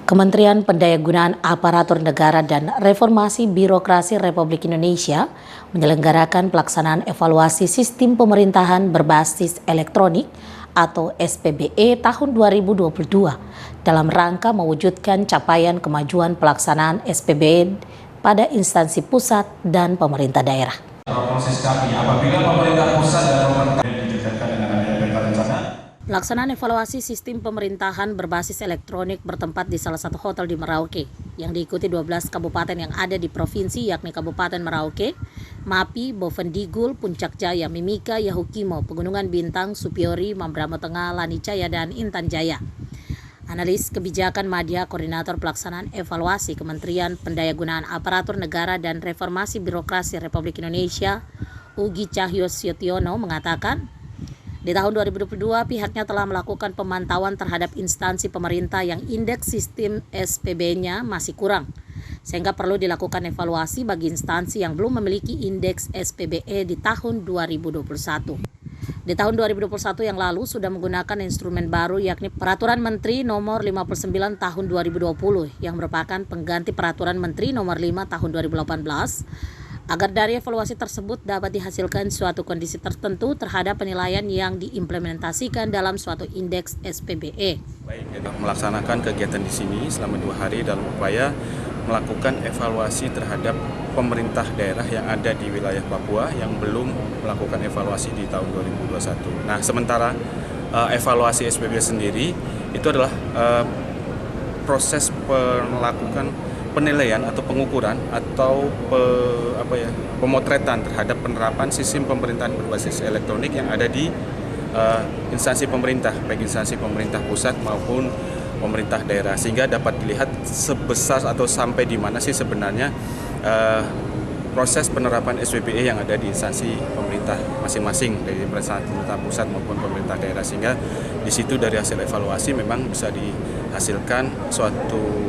Kementerian Pendayagunaan Aparatur Negara dan Reformasi Birokrasi Republik Indonesia menyelenggarakan pelaksanaan evaluasi sistem pemerintahan berbasis elektronik atau SPBE tahun 2022 dalam rangka mewujudkan capaian kemajuan pelaksanaan SPBE pada instansi pusat dan pemerintah daerah. Proses kami apabila pemerintah pusat dan pemerintah dikerjakan dengan adanya peta rencana. Pelaksanaan evaluasi sistem pemerintahan berbasis elektronik bertempat di salah satu hotel di Merauke yang diikuti 12 kabupaten yang ada di provinsi, yakni Kabupaten Merauke, Mapi, Bovendigul, Puncak Jaya, Mimika, Yahukimo, Pegunungan Bintang, Supiori, Mambramo Tengah, Lanicaya, dan Intan Jaya. Analis kebijakan Madya, Koordinator Pelaksanaan Evaluasi Kementerian Pendayagunaan Aparatur Negara dan Reformasi Birokrasi Republik Indonesia, Ugi Cahyo Siotiono, mengatakan, di tahun 2022, pihaknya telah melakukan pemantauan terhadap instansi pemerintah yang indeks sistem SPB-nya masih kurang, sehingga perlu dilakukan evaluasi bagi instansi yang belum memiliki indeks SPBE di tahun 2021. Di tahun 2021 yang lalu sudah menggunakan instrumen baru, yakni Peraturan Menteri Nomor 59 Tahun 2020 yang merupakan pengganti Peraturan Menteri Nomor 5 Tahun 2018, agar dari evaluasi tersebut dapat dihasilkan suatu kondisi tertentu terhadap penilaian yang diimplementasikan dalam suatu indeks SPBE. Baik, melaksanakan kegiatan di sini selama 2 hari dalam upaya melakukan evaluasi terhadap pemerintah daerah yang ada di wilayah Papua yang belum melakukan evaluasi di tahun 2021. Nah, sementara evaluasi SPBE sendiri itu adalah proses melakukan penilaian atau pengukuran atau pemotretan terhadap penerapan sistem pemerintahan berbasis elektronik yang ada di instansi pemerintah, baik instansi pemerintah pusat maupun pemerintah daerah, sehingga dapat dilihat sebesar atau sampai di mana sih sebenarnya proses penerapan SPBE yang ada di instansi pemerintah masing-masing, dari pemerintah pusat maupun pemerintah daerah, sehingga di situ dari hasil evaluasi memang bisa dihasilkan suatu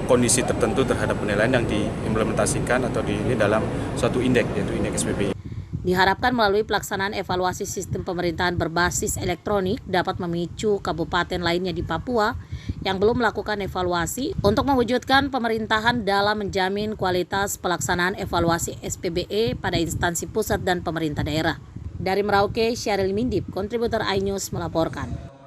kondisi tertentu terhadap penilaian yang diimplementasikan atau ini dalam suatu indeks, yaitu indeks SPBE. Diharapkan melalui pelaksanaan evaluasi sistem pemerintahan berbasis elektronik dapat memicu kabupaten lainnya di Papua yang belum melakukan evaluasi untuk mewujudkan pemerintahan dalam menjamin kualitas pelaksanaan evaluasi SPBE pada instansi pusat dan pemerintah daerah. Dari Merauke, Syaril Mindip, kontributor iNews melaporkan.